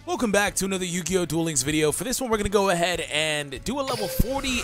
Welcome back to another Yu-Gi-Oh! Duel Links video. For this one, we're going to go ahead and do a level 40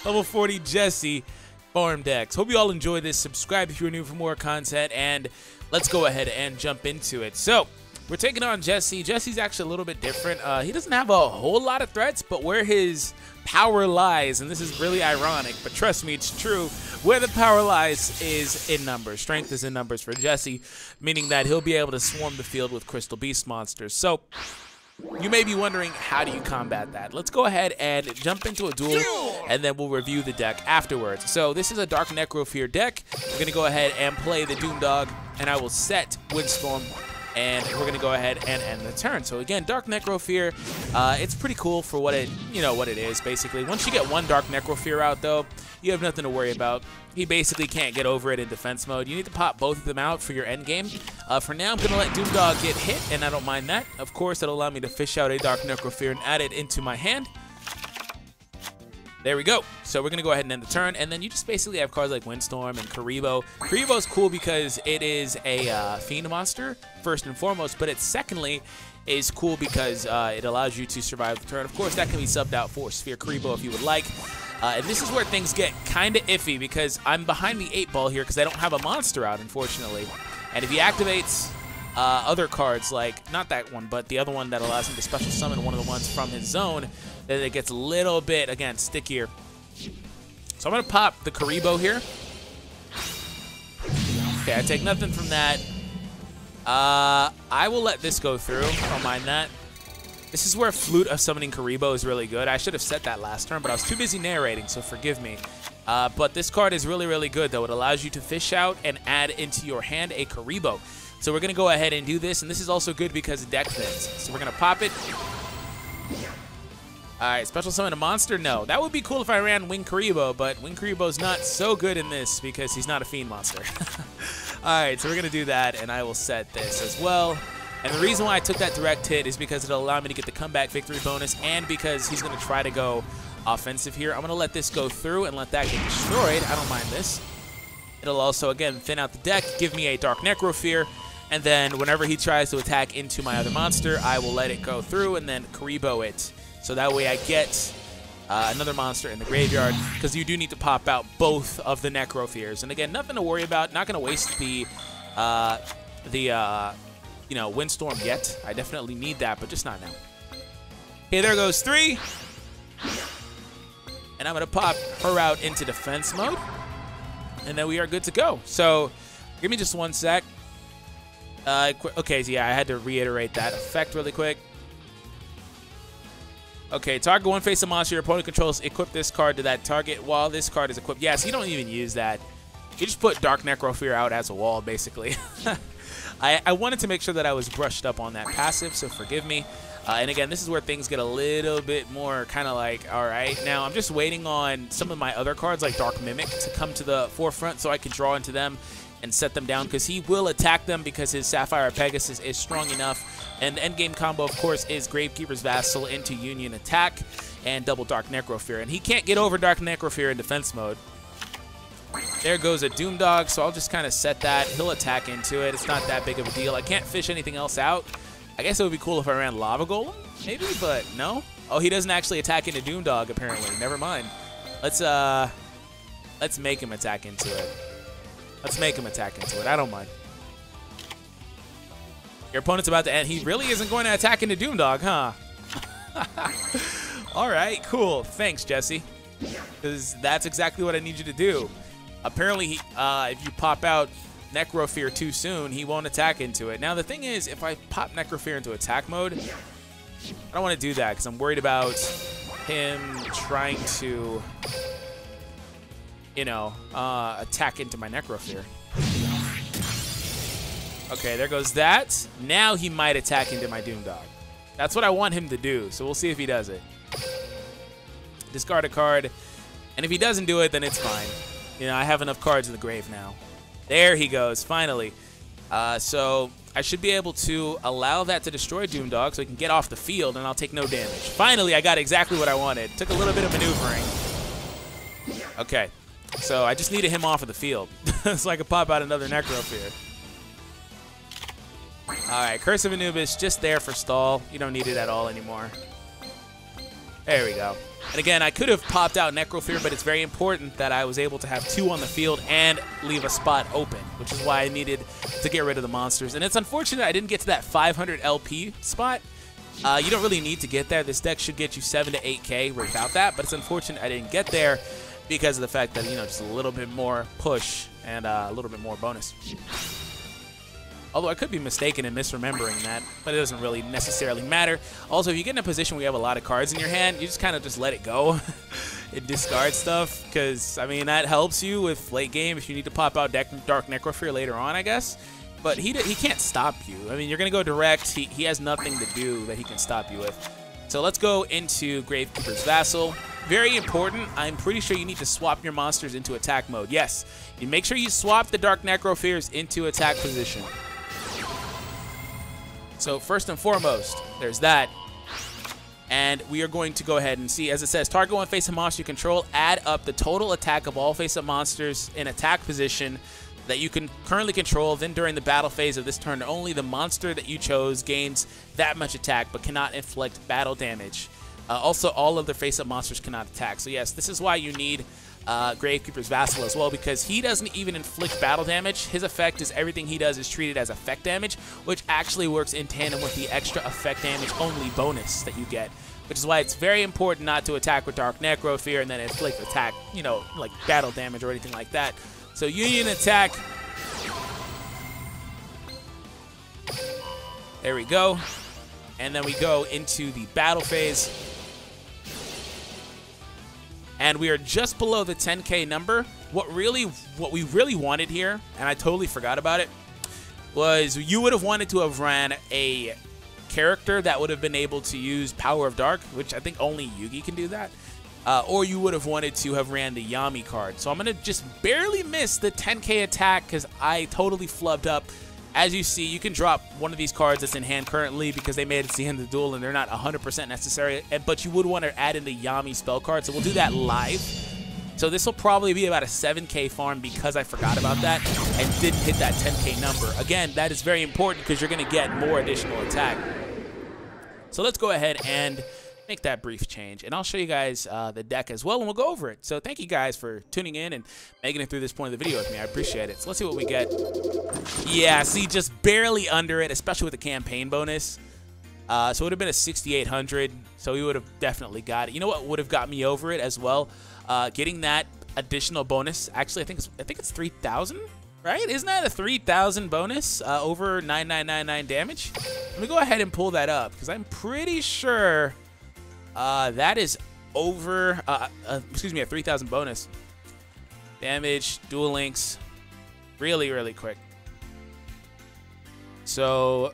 level 40 Jesse farm decks. Hope you all enjoy this. Subscribe if you're new for more content, and let's go ahead and jump into it. So, we're taking on Jesse. Jesse's actually a little bit different. He doesn't have a whole lot of threats, but where his power lies, and this is really ironic, but trust me, it's true, where the power lies is in numbers. Strength is in numbers for Jesse, meaning that he'll be able to swarm the field with Crystal Beast monsters. So, you may be wondering, how do you combat that? Let's go ahead and jump into a duel, and then we'll review the deck afterwards. So, this is a Dark Necrofear deck. We're going to go ahead and play the Doom Dog, and I will set Windstorm, and we're gonna go ahead and end the turn. So again, Dark Necrofear, it's pretty cool for what it is basically. Once you get one Dark Necrofear out though, you have nothing to worry about. He basically can't get over it in defense mode. You need to pop both of them out for your end game. For now, I'm gonna let Doom Dog get hit, and I don't mind that. Of course, it'll allow me to fish out a Dark Necrofear and add it into my hand. There we go. So we're going to go ahead and end the turn, and then you just basically have cards like Windstorm and Karibo. Karibo's cool because it is a Fiend monster, first and foremost, but it secondly is cool because it allows you to survive the turn. Of course, that can be subbed out for Sphere Karibo if you would like. And this is where things get kind of iffy because I'm behind the 8-ball here because I don't have a monster out, unfortunately. And if he activates other cards, like, not that one, but the other one that allows him to special summon one of the ones from his zone, then it gets a little bit, again, stickier. So I'm going to pop the Karibo here. Okay, I take nothing from that. I will let this go through. I don't mind that. This is where Flute of Summoning Karibo is really good. I should have set that last turn, but I was too busy narrating, so forgive me. But this card is really, really good, though. It allows you to fish out and add into your hand a Karibo. So we're going to go ahead and do this, and this is also good because deck thins. So we're going to pop it. Alright, special summon a monster? No. That would be cool if I ran Wing Karibo, but Wing Karibo's not so good in this because he's not a Fiend monster. Alright, so we're going to do that, and I will set this as well. And the reason why I took that direct hit is because it'll allow me to get the comeback victory bonus, and because he's going to try to go offensive here. I'm going to let this go through and let that get destroyed. I don't mind this. It'll also, again, thin out the deck, give me a Dark Necrofear, and then whenever he tries to attack into my other monster, I will let it go through and then Karibo it. So that way I get another monster in the graveyard, because you do need to pop out both of the Necrofears. And again, nothing to worry about. Not going to waste the Windstorm yet. I definitely need that, but just not now. Okay, there goes 3. And I'm going to pop her out into defense mode. And then we are good to go. So give me just 1 sec. Okay, so yeah, I had to reiterate that effect really quick. Okay, target one face a monster your opponent controls. Equip this card to that target while this card is equipped. Yeah, so you don't even use that. You just put Dark Necrofear out as a wall, basically. I wanted to make sure that I was brushed up on that passive, so forgive me. And again, this is where things get a little bit more kind of like, all right. Now, I'm just waiting on some of my other cards, like Dark Mimic, to come to the forefront so I can draw into them and set them down, because he will attack them because his Sapphire Pegasus is strong enough. And the endgame combo, of course, is Gravekeeper's Vassal into Union Attack and double Dark Necrofear. And he can't get over Dark Necrofear in defense mode. There goes a Doom Dog, so I'll just kind of set that. He'll attack into it. It's not that big of a deal. I can't fish anything else out. I guess it would be cool if I ran Lava Golem, maybe, but no. Oh, he doesn't actually attack into Doom Dog, apparently. Never mind. Let's make him attack into it. Let's make him attack into it. I don't mind. Your opponent's about to end. He really isn't going to attack into Doom Dog, huh? All right, cool. Thanks, Jesse. Because that's exactly what I need you to do. Apparently, if you pop out Necrofear too soon, he won't attack into it. Now, the thing is, if I pop Necrofear into attack mode, I don't want to do that because I'm worried about him trying to, attack into my Necrofear. Okay, there goes that. Now he might attack into my Doom Dog. That's what I want him to do, so we'll see if he does it. Discard a card, and if he doesn't do it, then it's fine. I have enough cards in the grave now. There he goes, finally. So I should be able to allow that to destroy Doom Dog so he can get off the field, and I'll take no damage. Finally, I got exactly what I wanted. Took a little bit of maneuvering. Okay, so I just needed him off of the field so I could pop out another Necrofear. All right, Curse of Anubis just there for stall. You don't need it at all anymore. There we go. And again, I could have popped out Necrofear, but it's very important that I was able to have 2 on the field and leave a spot open, which is why I needed to get rid of the monsters. And it's unfortunate I didn't get to that 500 LP spot. You don't really need to get there. This deck should get you 7 to 8K without that, but it's unfortunate I didn't get there because of the fact that, you know, just a little bit more push and a little bit more bonus. Although I could be mistaken in misremembering that, but it doesn't really necessarily matter. Also, if you get in a position where you have a lot of cards in your hand, you just kind of just let it go and discard stuff, because, I mean, that helps you with late game if you need to pop out Dark Necrofear later on, I guess. But he can't stop you. I mean, you're going to go direct. He has nothing to do that he can stop you with. So let's go into Gravekeeper's Vassal. Very important. I'm pretty sure you need to swap your monsters into attack mode. Yes, you make sure you swap the Dark Necrofears into attack position. So first and foremost, there's that. And we are going to go ahead and see, as it says, target one face-up monster you control, add up the total attack of all face-up monsters in attack position that you can currently control. Then during the battle phase of this turn, only the monster that you chose gains that much attack but cannot inflict battle damage. Also, all other face-up monsters cannot attack. So yes, this is why you need Gravekeeper's Vassal as well, because he doesn't even inflict battle damage. His effect is everything he does is treated as effect damage, which actually works in tandem with the extra effect damage only bonus that you get, which is why it's very important not to attack with Dark Necrofear and then inflict attack, you know, like battle damage or anything like that. So Union attack. There we go. And then we go into the battle phase. And we are just below the 10K number. What we really wanted here, and I totally forgot about it, was you would have wanted to have ran a character that would have been able to use Power of Dark, which I think only Yugi can do that. Or you would have wanted to have ran the Yami card. So I'm going to just barely miss the 10K attack because I totally flubbed up. As you see, you can drop one of these cards that's in hand currently because they made it to the end of the duel and they're not 100% necessary, but you would want to add in the Yami spell card, so we'll do that live. So this will probably be about a 7K farm because I forgot about that and didn't hit that 10K number. Again, that is very important because you're going to get more additional attack. So let's go ahead and make that brief change, and I'll show you guys the deck as well, and we'll go over it. So thank you guys for tuning in and making it through this point of the video with me. I appreciate it. So let's see what we get. Yeah, see, just barely under it, especially with the campaign bonus. So it would have been a 6,800, so we would have definitely got it. You know what would have got me over it as well? Getting that additional bonus. Actually, I think it's 3,000, right? Isn't that a 3,000 bonus over 9,999 damage? Let me go ahead and pull that up because I'm pretty sure that is over, excuse me, a 3,000 bonus. Damage, Duel Links, really quick. So,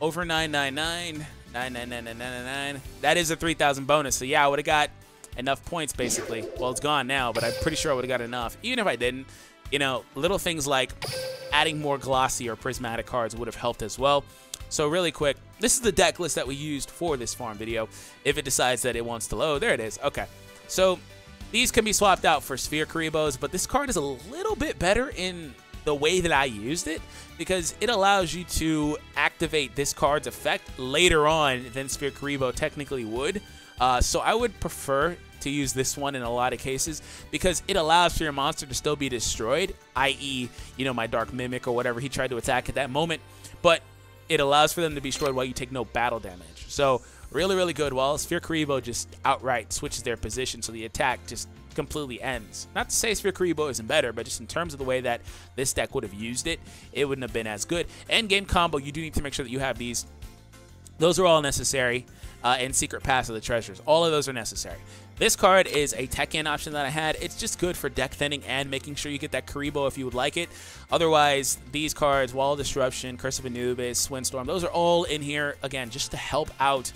over 999, 999, that is a 3,000 bonus. So yeah, I would have got enough points basically. Well, it's gone now, but I'm pretty sure I would have got enough. Even if I didn't, you know, little things like adding more glossy or prismatic cards would have helped as well. So really quick, this is the deck list that we used for this farm video. If it decides that it wants to load, there it is. Okay, so these can be swapped out for Sphere Karibos, but this card is a little bit better in the way that I used it because it allows you to activate this card's effect later on than Sphere Karibo technically would. So I would prefer to use this one in a lot of cases because it allows for your monster to still be destroyed, i.e., you know, my Dark Mimic or whatever he tried to attack at that moment, but it allows for them to be destroyed while you take no battle damage. So really good. While Sphere Karibo just outright switches their position, so the attack just completely ends. Not to say Sphere Karibo isn't better, but just in terms of the way that this deck would have used it, it wouldn't have been as good. End game combo, you do need to make sure that you have these. Those are all necessary. And Secret Pass of the Treasures. All of those are necessary. This card is a Tekken option that I had. It's just good for deck thinning and making sure you get that Karibo if you would like it. Otherwise, these cards, Wall of Disruption, Curse of Anubis, Windstorm, those are all in here, again, just to help out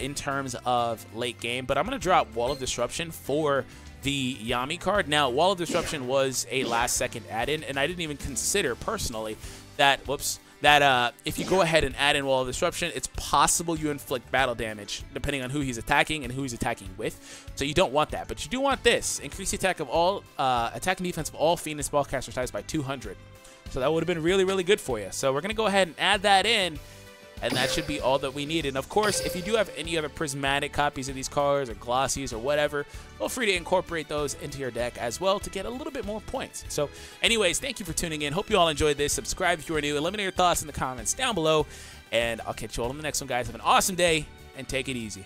in terms of late game. But I'm going to drop Wall of Disruption for the Yami card. Now, Wall of Disruption was a last-second add-in, and I didn't even consider personally that, if you go ahead and add in Wall of Disruption, it's possible you inflict battle damage depending on who he's attacking and who he's attacking with. So you don't want that, but you do want this. Increase the attack of all attack and defense of all Fiend and Spellcaster types by 200. So that would have been really, really good for you. So we're going to go ahead and add that in, and that should be all that we need. And of course, if you do have any other prismatic copies of these cards or glossies or whatever, feel free to incorporate those into your deck as well to get a little bit more points. So anyways, thank you for tuning in. Hope you all enjoyed this. Subscribe if you are new. Let me know your thoughts in the comments down below, and I'll catch you all in the next one, guys. Have an awesome day, and take it easy.